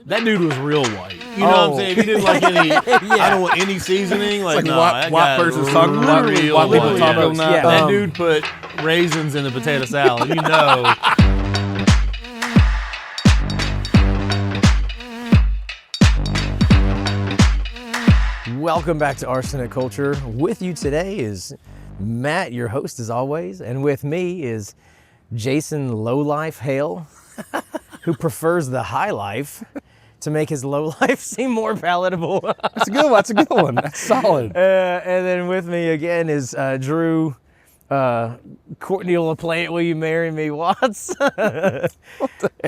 That dude was real white. You know what I'm saying? He didn't like any. I don't want any seasoning. Like, It's no, like white person's talking about real white people white. taco night. Yeah. That dude put raisins in the potato salad. You know. Welcome back to Arsenic Culture. With you today is Matt, your host as always, and with me is Jason Lowlife Hale, who prefers the high life to make his low life seem more palatable. That's a good one. That's a good one. That's solid. And then with me again is Drew, Courtney LaPlante, will you marry me, Watts?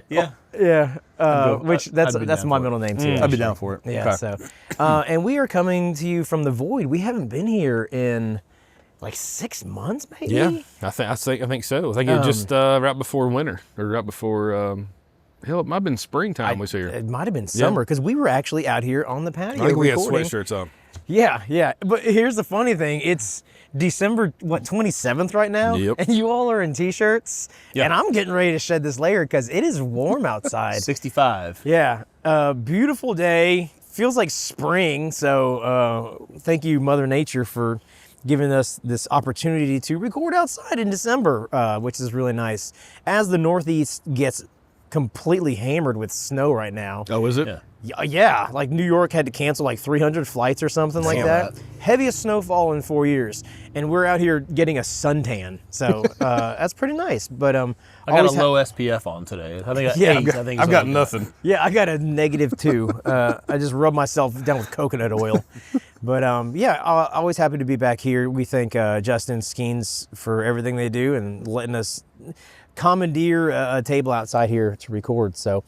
Yeah. Yeah, which I'd that's be that's down my for middle name too. I'd be actually. down for it. Yeah. Okay. So, and we are coming to you from the void. We haven't been here in like 6 months, maybe. Yeah, I think so. I think it was just right before winter, or right before. Hell, it might have been springtime we was here. It might have been summer because we were actually out here on the patio. I think we had recording. sweatshirts on. Yeah. But here's the funny thing: it's December 27th right now, Yep. and you all are in t-shirts, Yeah. and I'm getting ready to shed this layer because it is warm outside. 65. Yeah, beautiful day. Feels like spring. So thank you, Mother Nature, for giving us this opportunity to record outside in December, which is really nice. As the Northeast gets completely hammered with snow right now. Oh, is it? Yeah. Yeah, like New York had to cancel like 300 flights or something like that. Heaviest snowfall in 4 years, and we're out here getting a suntan. So that's pretty nice. But I got a low SPF on today. I think I Yeah, ate. I think I've got nothing. yeah, I got a -2. I just rubbed myself down with coconut oil. But yeah, always happy to be back here. We thank Justin Skeens for everything they do and letting us commandeer a table outside here to record. So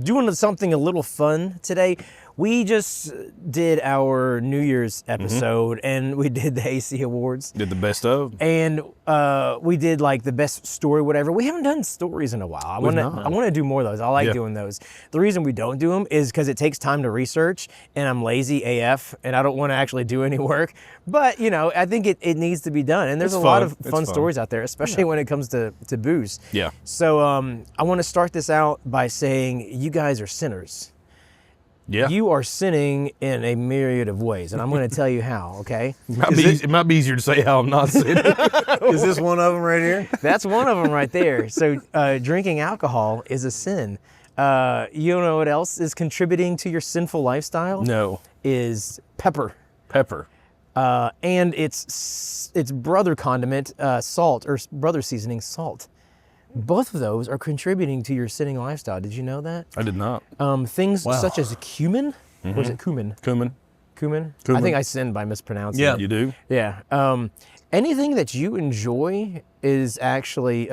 doing something a little fun today. We just did our New Year's episode and we did the AC Awards. Did the best of. And we did like the best story, whatever. We haven't done stories in a while. I want to do more of those. I like doing those. The reason we don't do them is because it takes time to research, and I'm lazy AF, and I don't want to actually do any work. But you know, I think it needs to be done. And there's It's a lot fun. of It's fun fun. stories out there, especially when it comes to booze. Yeah. So I want to start this out by saying you guys are sinners. Yeah. You are sinning in a myriad of ways, and I'm going to tell you how. Okay. it might be easier to say how I'm not sitting. Is this one of them right here? That's one of them right there. So drinking alcohol is a sin. You know what else is contributing to your sinful lifestyle? No. Is pepper. Pepper. And its brother condiment, salt, or brother seasoning, salt. Both of those are contributing to your sinning lifestyle. Did you know that? I did not. Things such as cumin, or is it cumin? Cumin. Cumin? I Cumin. think I sinned by mispronouncing Yeah. it. You do? Yeah. Anything that you enjoy is actually,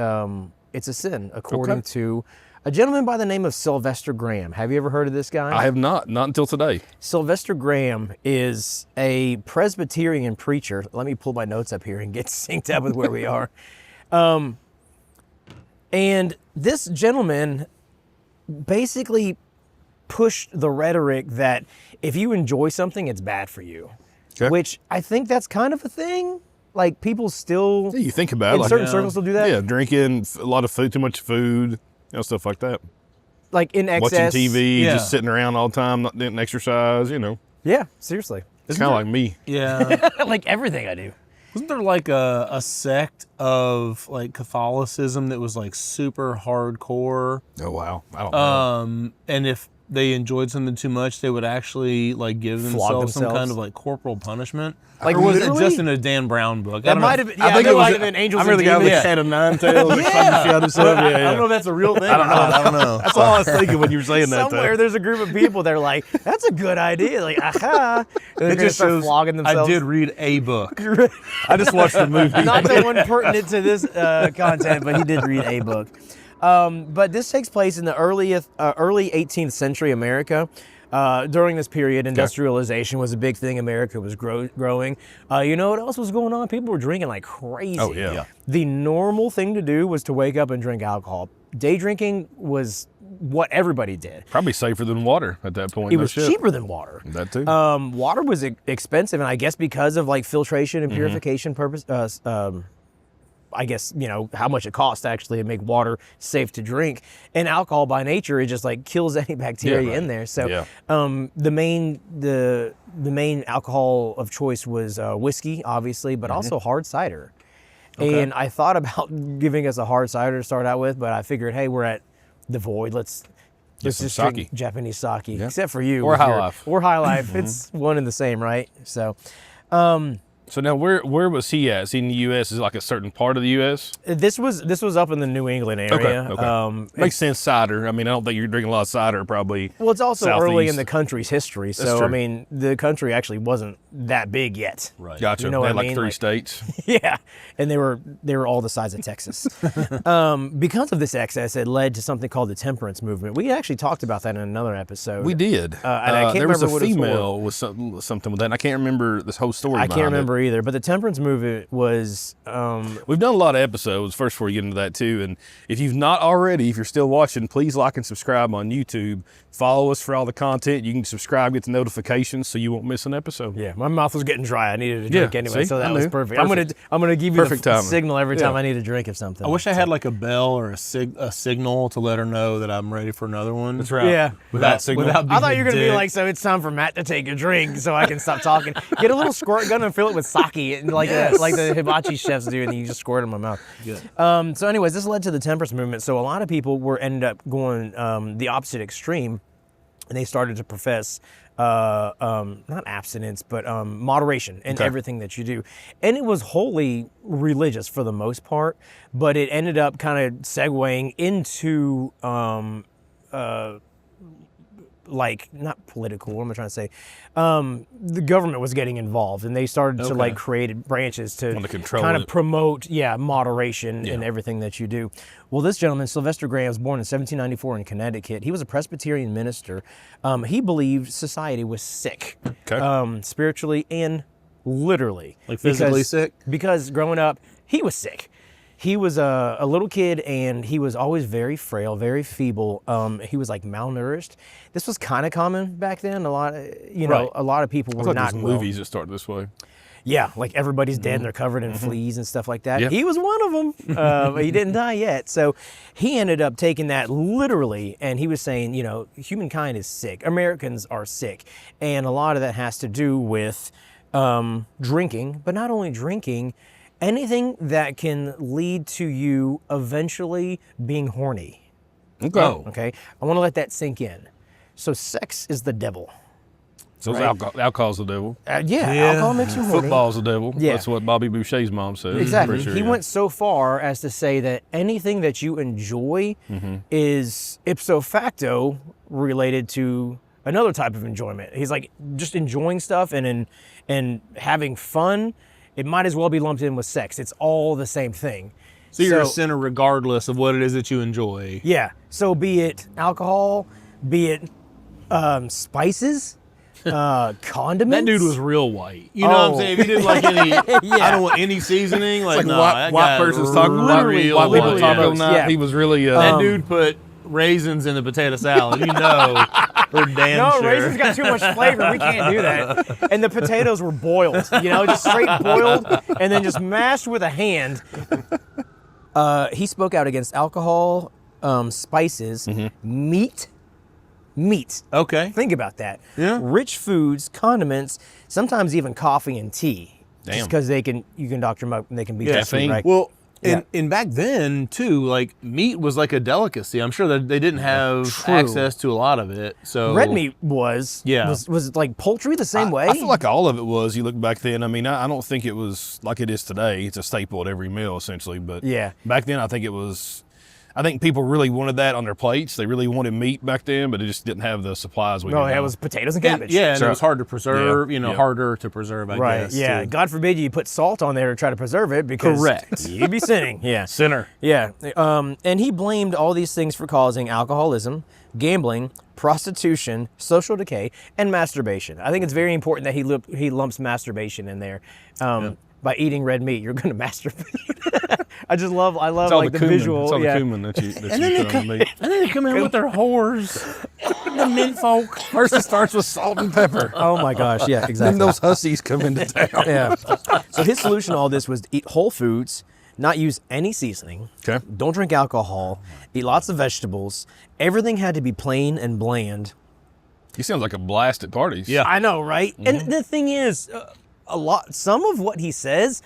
it's a sin, according to a gentleman by the name of Sylvester Graham. Have you ever heard of this guy? I have not until today. Sylvester Graham is a Presbyterian preacher. Let me pull my notes up here and get synced up with where we are. And this gentleman basically pushed the rhetoric that if you enjoy something, it's bad for you. Okay. Which I think that's kind of a thing. Like people still, Yeah, you think about it. in Like, certain circles, still do that. yeah, drinking a lot of food, too much food, stuff like that. Like in excess. Watching TV, Yeah. just sitting around all the time, not doing exercise, Yeah, seriously. It's kind of like me. Yeah. Like everything I do. Wasn't there like a sect of like Catholicism that was like super hardcore? Oh, wow. I don't know. And if they enjoyed something too much, they would actually like give themselves some kind of like corporal punishment. Like, or was it literally? just in a Dan Brown book? I That don't might know. have been, yeah, I think it might have been Angels I remember and the guy with Demons. the cat of nine tails. like, Yeah. fucking shit himself. I don't know if that's a real thing. I don't know. That's all I was thinking when you were saying that. Somewhere there's a group of people that are like, that's a good idea. Like, aha. And they're It gonna just start shows- flogging I themselves. did read a book. I just watched the movie. Not the one pertinent to this content, but he did read a book. But this takes place in the early 18th century America. During this period, industrialization was a big thing. America was growing. You know what else was going on? People were drinking like crazy. Oh, yeah. The normal thing to do was to wake up and drink alcohol. Day drinking was what everybody did. Probably safer than water at that point. It no was shit. cheaper than water. That too. Water was expensive, and I guess because of like filtration and purification I guess, how much it costs actually to make water safe to drink. And alcohol by nature, it just like kills any bacteria in there. So the main alcohol of choice was whiskey, obviously, but also hard cider. Okay. And I thought about giving us a hard cider to start out with, but I figured, hey, we're at the Void. Let's just drink Japanese sake, except for you. Or High Life. Or High Life. It's one and the same, right? So, so now where was he at? Is he in the U.S.? Is it like a certain part of the U.S.? This was up in the New England area. Okay. Makes sense, cider. I mean, I don't think you're drinking a lot of cider probably. Well, it's also southeast. early in the country's history. So, I mean, the country actually wasn't that big yet. Right. Gotcha. You know they had what I like mean? 3 states. Yeah. And they were all the size of Texas. Because of this excess, it led to something called the temperance movement. We actually talked about that in another episode. We did. And I can't there was remember a female with something with that. And I can't remember this whole story. I can't remember either. But the temperance movement was... We've done a lot of episodes, first before we get into that too. And if you've not already, if you're still watching, please like and subscribe on YouTube. Follow us for all the content. You can subscribe, get the notifications so you won't miss an episode. Yeah, my mouth was getting dry. I needed a drink anyway, so that was perfect. I'm gonna give you the signal every time I need a drink of something. I wish I had like a bell or a signal to let her know that I'm ready for another one. That's right. Yeah. Without being I thought you were gonna be dick. like, so it's time for Matt to take a drink, so I can stop talking. Get a little squirt gun and fill it with sake, and like the hibachi chefs do, and you just squirt it in my mouth. Good. So, anyways, this led to the temperance movement. So a lot of people ended up going the opposite extreme. And they started to profess not abstinence, but moderation in everything that you do. And it was wholly religious for the most part, but it ended up kind of segueing into like, not political, what am I trying to say? The government was getting involved, and they started to like create branches to kind of promote, moderation in everything that you do. Well, this gentleman, Sylvester Graham, was born in 1794 in Connecticut. He was a Presbyterian minister. He believed society was sick, spiritually and literally. Like physically sick? Because growing up, he was sick. He was a little kid, and he was always very frail, very feeble. He was like malnourished. This was kind of common back then. A lot, a lot of people were not well. Movies that start this way. Yeah, like everybody's dead and they're covered in fleas and stuff like that. Yep. He was one of them, but he didn't die yet. So he ended up taking that literally, and he was saying, humankind is sick. Americans are sick, and a lot of that has to do with drinking, but not only drinking. Anything that can lead to you eventually being horny. Okay. Okay. I want to let that sink in. So sex is the devil. So alcohol's the devil. Alcohol makes you horny. Football's the devil. Yeah. That's what Bobby Boucher's mom said. Exactly. Sure, he went so far as to say that anything that you enjoy is ipso facto related to another type of enjoyment. He's like, just enjoying stuff and having fun, it might as well be lumped in with sex. It's all the same thing. So you're a sinner regardless of what it is that you enjoy. Yeah. So be it alcohol, be it spices, condiments. That dude was real white. You know what I'm saying? If he did like any, I don't want any seasoning. Like, no, white person's talking about real people taco night. He was really that dude put raisins in the potato salad. For damn sure. No, raisins got too much flavor. We can't do that. And the potatoes were boiled, just straight boiled and then just mashed with a hand. He spoke out against alcohol, spices, meat. Okay. Think about that. Yeah. Rich foods, condiments, sometimes even coffee and tea. Damn. Just because you can doctor them up and they can be caffeine. right? Well, and back then too, like meat was like a delicacy. I'm sure that they didn't have access to a lot of it. So red meat was like poultry the same way. I feel like all of it was. You look back then. I mean, I don't think it was like it is today. It's a staple at every meal essentially. But back then, I think it was. I think people really wanted that on their plates. They really wanted meat back then, but it just didn't have the supplies we do now. It was potatoes and cabbage. And it was hard to preserve, harder to preserve, I guess. Yeah, too. God forbid you put salt on there to try to preserve it because you'd be sinning. Yeah. Sinner. Yeah. And he blamed all these things for causing alcoholism, gambling, prostitution, social decay, and masturbation. I think it's very important that he lumps masturbation in there. By eating red meat, you're going to masturbate. I love like the visual. It's all the cumin that you put on the meat. And then they come in with their whores, the men folk. First it starts with salt and pepper. Oh my gosh, yeah, exactly. Then those hussies come into town. Yeah. So his solution to all this was to eat whole foods, not use any seasoning. Okay. Don't drink alcohol. Eat lots of vegetables. Everything had to be plain and bland. He sounds like a blast at parties. Yeah. I know, right? And the thing is, some of what he says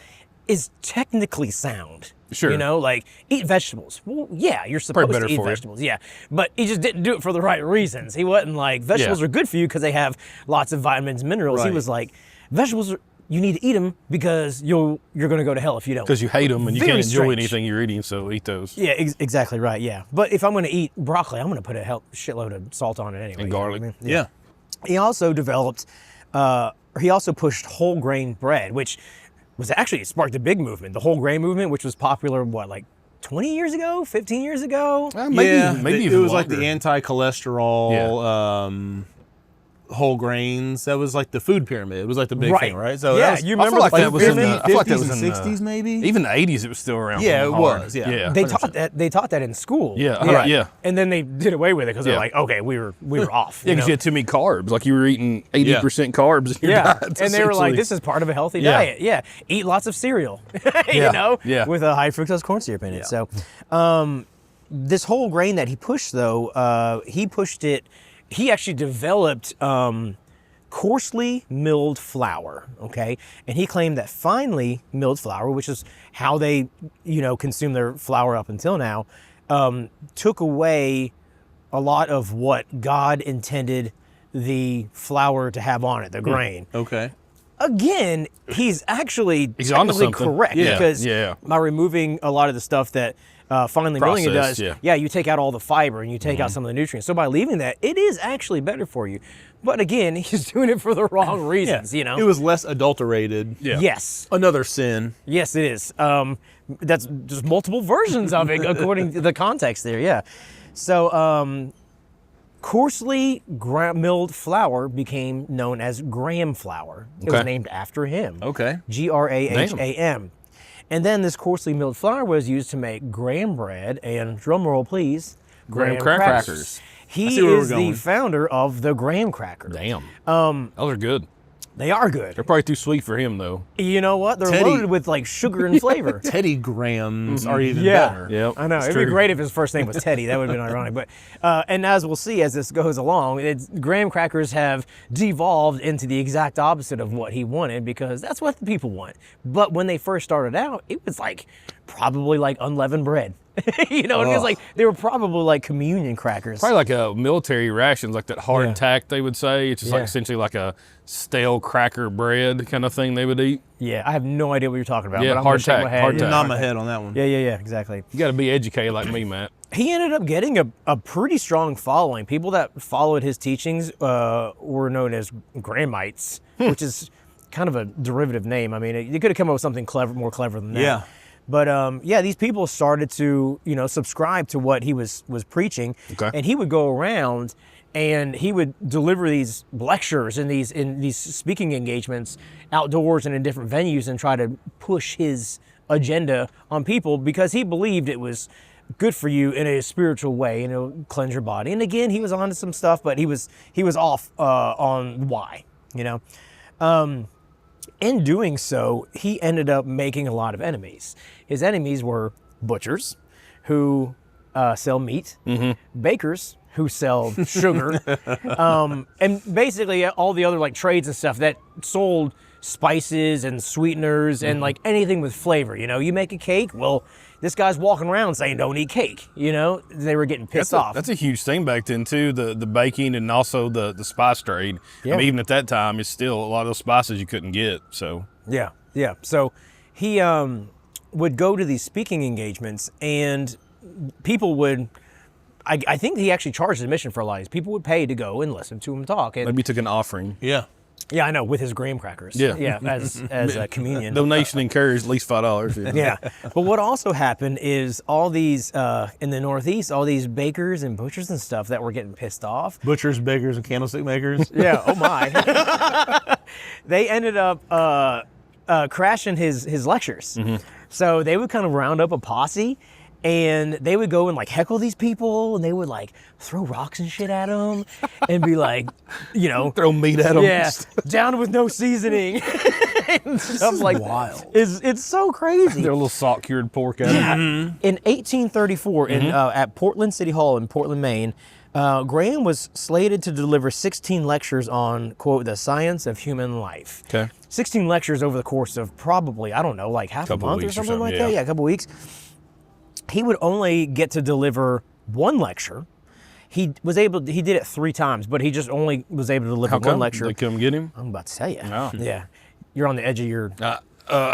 is technically sound. Sure. You know, like eat vegetables. Well, yeah, you're supposed to eat vegetables. Yeah. But he just didn't do it for the right reasons. He wasn't like, vegetables are good for you because they have lots of vitamins and minerals. Right. He was like, vegetables, you need to eat them because you're going to go to hell if you don't. Because you hate them and you Very can't enjoy strange. anything you're eating, so eat those. Yeah, exactly right. Yeah. But if I'm going to eat broccoli, I'm going to put a shitload of salt on it anyway. And you know garlic. what I mean? Yeah. He also developed, he also pushed whole grain bread, which was actually sparked a big movement. The whole grain movement, which was popular, like 20 years ago, 15 years ago? Maybe it even was like longer. the anti-cholesterol whole grains. That was like the food pyramid. It was like the big thing, right? So yeah, that was, you remember I feel like the that food was in pyramid? the, I feel like that 50s was and in 60s maybe? Even the 80s, it was still around. Yeah, it hard. was. Yeah. They taught that. They taught that in school. Yeah, yeah. And then they did away with it because they're Yeah. like, okay, we were off. Yeah, because you had too many carbs. Like you were eating 80% carbs in your diet. And they were like, essentially. this is part of a healthy Yeah. diet. Yeah, eat lots of cereal. Yeah. You know, Yeah. with a high fructose corn syrup in it. So, this whole grain that he pushed, though, he pushed it. He actually developed coarsely milled flour, okay? And he claimed that finely milled flour, which is how they, consume their flour up until now, took away a lot of what God intended the flour to have on it, the grain. Okay. Again, he's actually onto technically something. correct Yeah, because yeah. by removing a lot of the stuff that finely milling it does, Processed, yeah. you take out all the fiber and you take out some of the nutrients. So by leaving that, it is actually better for you. But again, he's doing it for the wrong reasons, It was less adulterated. Yeah. Yes. Another sin. Yes, it is. That's just multiple versions of it according to the context there, yeah. So coarsely milled flour became known as Graham flour. It was Okay. named after him. Okay. Graham. And then this coarsely milled flour was used to make graham bread and, drum roll please, graham crackers. He see where we're is the going. founder of the graham cracker. Damn. Those are good. They are good. They're probably too sweet for him, though. You know what? They're Teddy- loaded with like sugar and flavor. Teddy Grahams are even Yeah. better. Yep. I know. It'd be great if his first name was Teddy. That would have been ironic. But and as we'll see as this goes along, graham crackers have devolved into the exact opposite of what he wanted because that's what the people want. But when they first started out, it was like probably like unleavened bread. It was like they were probably like communion crackers. Probably like a military rations, like that hardtack they would say. It's just Yeah. like essentially like a stale cracker bread kind of thing they would eat. Yeah, I have no idea what you're talking about. Yeah, but I'm gonna shake hardtack, my head. hardtack. Yeah. Nod my head on that one. Yeah, exactly. You got to be educated like me, Matt. He ended up getting a pretty strong following. People that followed his teachings were known as Grahamites, which is kind of a derivative name. I mean, you could have come up with something more clever than that. Yeah. But these people started to subscribe to what he was preaching, Okay. and he would go around and he would deliver these lectures in these speaking engagements outdoors and in different venues and try to push his agenda on people because he believed it was good for you in a spiritual way, cleanse your body. And again, he was onto some stuff, but he was off on why, In doing so, he ended up making a lot of enemies. His enemies were butchers, who sell meat, bakers, who sell sugar, and basically all the other like trades and stuff that sold spices and sweeteners and like anything with flavor. You make a cake, well, this guy's walking around saying don't eat cake. They were getting pissed off. That's a huge thing back then too, the baking and also the spice trade. Yeah. I mean, even at that time, it's still a lot of those spices you couldn't get. So Yeah. So he would go to these speaking engagements, and people would. I think he actually charged admission for a lot of these. People would pay to go and listen to him talk. And maybe he took an offering. Yeah. yeah, I know, with his graham crackers. Yeah. Yeah, as a communion. Donation encouraged at least $5. Yeah, but what also happened is all these in the Northeast, all these bakers and butchers and stuff that were getting pissed off. Butchers, bakers, and candlestick makers. Yeah. Oh my. They ended up crashing his lectures. So they would kind of round up a posse, and they would go and like heckle these people, and they would like throw rocks and shit at them, and be like, Throw meat at them. yeah, down with no seasoning. Stuff like wild. It's so crazy. Their little salt cured pork out Yeah. of it. In 1834, at Portland City Hall in Portland, Maine, Graham was slated to deliver 16 lectures on, quote, the science of human life. Okay. 16 lectures over the course of probably, I don't know, like half a Couple month or weeks or something like something, that. Yeah, a couple weeks. He would only get to deliver one lecture. He did it 3 times, but he just only was able to deliver How one come? lecture. They come get him? I'm about to tell you. No. Yeah. You're on the edge of your I'm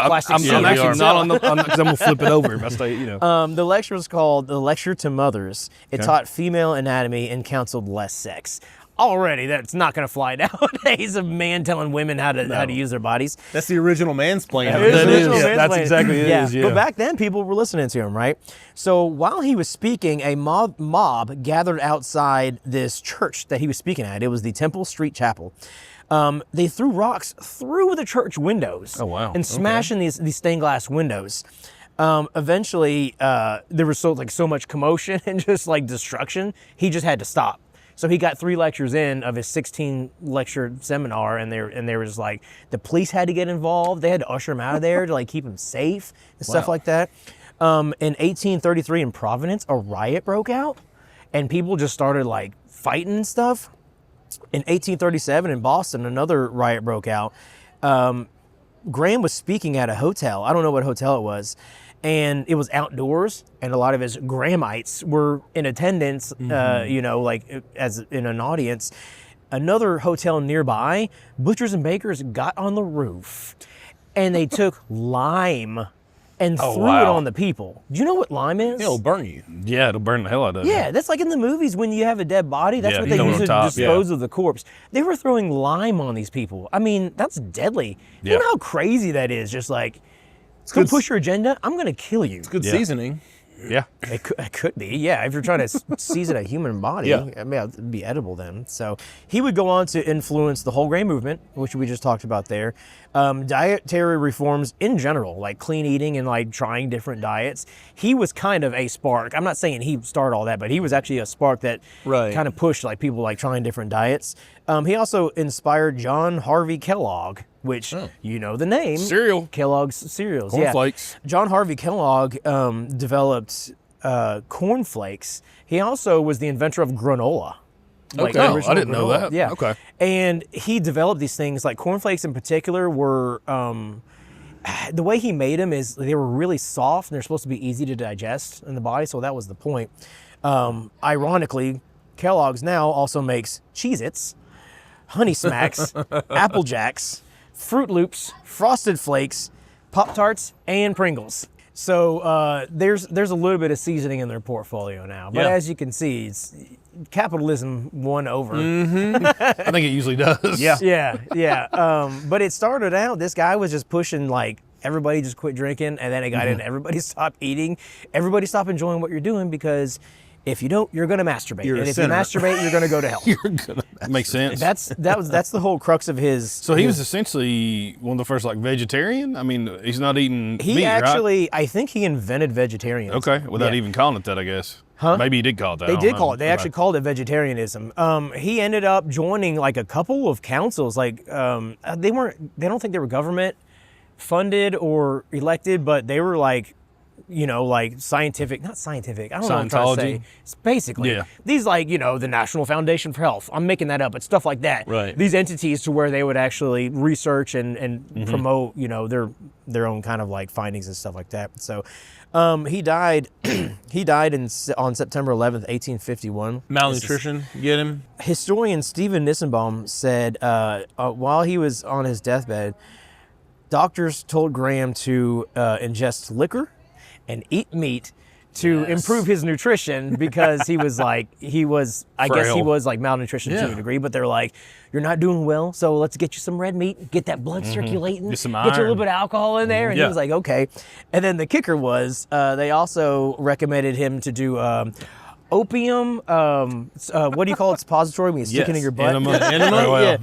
plastic seat. actually not on the, because I'm going to flip it over if I stay, The lecture was called The Lecture to Mothers. It taught female anatomy and counseled less sex. Already, that's not going to fly nowadays. A man telling women how to use their bodies. That's the original mansplaining. That's exactly it is, yeah. But back then, people were listening to him, right? So while he was speaking, a mob gathered outside this church that he was speaking at. It was the Temple Street Chapel. They threw rocks through the church windows. Oh, wow. And smashing these stained glass windows. Eventually, there was so much commotion and just like destruction. He just had to stop. So he got 3 lectures in of his 16 lecture seminar, and they were just like, the police had to get involved. They had to usher him out of there to like keep him safe and stuff like that. In 1833 in Providence, a riot broke out, and people just started like fighting and stuff. In 1837 in Boston, another riot broke out. Graham was speaking at a hotel. I don't know what hotel it was. And it was outdoors, and a lot of his Grahamites were in attendance, like as in an audience. Another hotel nearby, Butchers and Bakers got on the roof, and they took lime and threw it on the people. Do you know what lime is? It'll burn you. Yeah, it'll burn the hell out of you. Yeah, that's like in the movies when you have a dead body. That's what they throw it use on to top, dispose of the corpse. They were throwing lime on these people. I mean, that's deadly. You know how crazy that is? Just like, go push your agenda. I'm going to kill you. It's good seasoning. Yeah. It could be, yeah. If you're trying to season a human body, Yeah. I mean, it'd be edible then. So he would go on to influence the whole grain movement, which we just talked about there. Dietary reforms in general, like clean eating and like trying different diets. He was kind of a spark. I'm not saying he started all that, but he was actually a spark that kind of pushed like people like trying different diets. He also inspired John Harvey Kellogg, which you know the name. Cereal. Kellogg's cereals. Cornflakes. Yeah. John Harvey Kellogg developed cornflakes. He also was the inventor of granola. Like Okay. original I didn't know granola. that. Yeah. Okay. And he developed these things, like cornflakes in particular were, the way he made them is they were really soft and they're supposed to be easy to digest in the body, so that was the point. Ironically, Kellogg's now also makes Cheez-Its, Honey Smacks, Apple Jacks, Fruit Loops, Frosted Flakes, Pop-Tarts, and Pringles. So there's a little bit of seasoning in their portfolio now. But as you can see, it's capitalism won over. I think it usually does. Yeah. But it started out, this guy was just pushing like, everybody just quit drinking, and then it got in, everybody stopped eating, everybody stop enjoying what you're doing, because if you don't, you're going to masturbate. You're a and if sinner. you masturbate, you're going to go to hell. Makes sense. That's the whole crux of his. So he was essentially one of the first like vegetarian. I mean, he's not eating He meat, actually, I think he invented vegetarianism. right? Okay, without even calling it that, I guess. Huh? Maybe he did call it that. They I don't did know. call it. They actually called it vegetarianism. He ended up joining like a couple of councils. Like they don't think they were government funded or elected, but they were like, like scientific, not scientific. I don't know what I'm trying to say. It's basically, these like, the National Foundation for Health. I'm making that up, but stuff like that. Right. These entities to where they would actually research and promote, their own kind of like findings and stuff like that. So he died on September 11th, 1851. Malnutrition, get him. Historian Stephen Nissenbaum said while he was on his deathbed, doctors told Graham to ingest liquor and eat meat to improve his nutrition, because I guess he was like malnutrition to a degree, but they're like, you're not doing well, so let's get you some red meat, get that blood circulating, Get some get you a little iron. bit of alcohol in there. And he was like, okay. And then the kicker was, they also recommended him to do opium, what do you call it, suppository when you stick it in your butt? Enema. Enema?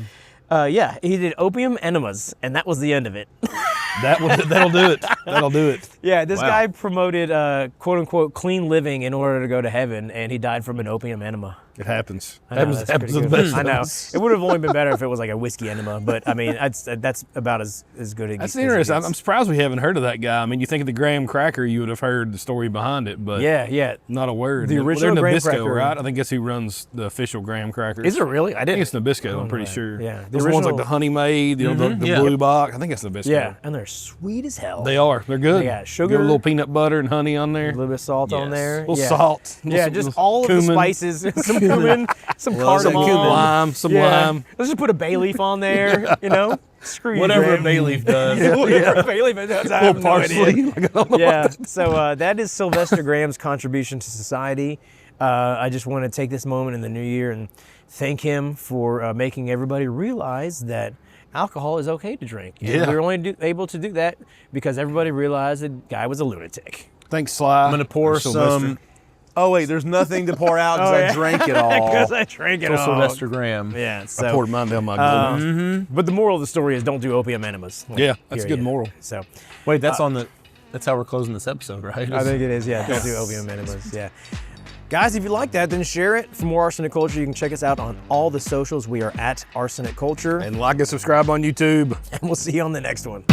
Yeah, he did opium enemas, and that was the end of it. That'll do it. That'll do it. Yeah, this guy promoted quote unquote clean living in order to go to heaven, and he died from an opium enema. It happens. I know, Happens that's to the pretty best good. I of know. us. It would have only been better if it was like a whiskey enema, but I mean, that's about as good as That's it interesting. gets. I'm surprised we haven't heard of that guy. I mean, you think of the graham cracker, you would have heard the story behind it, but yeah. not a word. The original They're graham Nabisco, cracker. right? I think that's who runs the official graham crackers. Is it really? I I didn't. think it's Nabisco. I'm pretty right. sure. Yeah. The Those ones like original- the Honey Maid, you know, the Yeah. blue box. I think it's Nabisco. Yeah, and they're sweet as hell. They are. They're good. They got Get sugar, a little peanut butter and honey on there. a little bit of salt on Yes. there. A little yeah. salt. Yeah, Some- just some all of the cumin. spices, some cumin, some Some cardamom, cumin. Lime, some yeah. lime. Let's just put a bay leaf on there, you know? Screw you, Whatever a Graham. bay leaf does. Whatever a bay leaf does, I have little no idea. parsley. Yeah, so that is Sylvester Graham's contribution to society. I just want to take this moment in the new year and thank him for making everybody realize that alcohol is okay to drink. And Yeah. we were only able to do that because everybody realized the guy was a lunatic. Thanks, Sly. I'm gonna pour Or Sylvester. some. Oh wait, there's nothing to pour out because Oh, yeah. I drank it all. Because I drank it Till all. Sylvester Graham. Yeah, I so, poured mine down my glass. but the moral of the story is don't do opium enemas. Like, Yeah, that's a good period. moral. So Wait, that's on the. That's how we're closing this episode, right? I think it is, yeah. Don't do opium enemas, yeah. Guys, if you like that, then share it. For more Arsenic Culture, you can check us out on all the socials. We are at Arsenic Culture, And like and subscribe on YouTube. and we'll see you on the next one.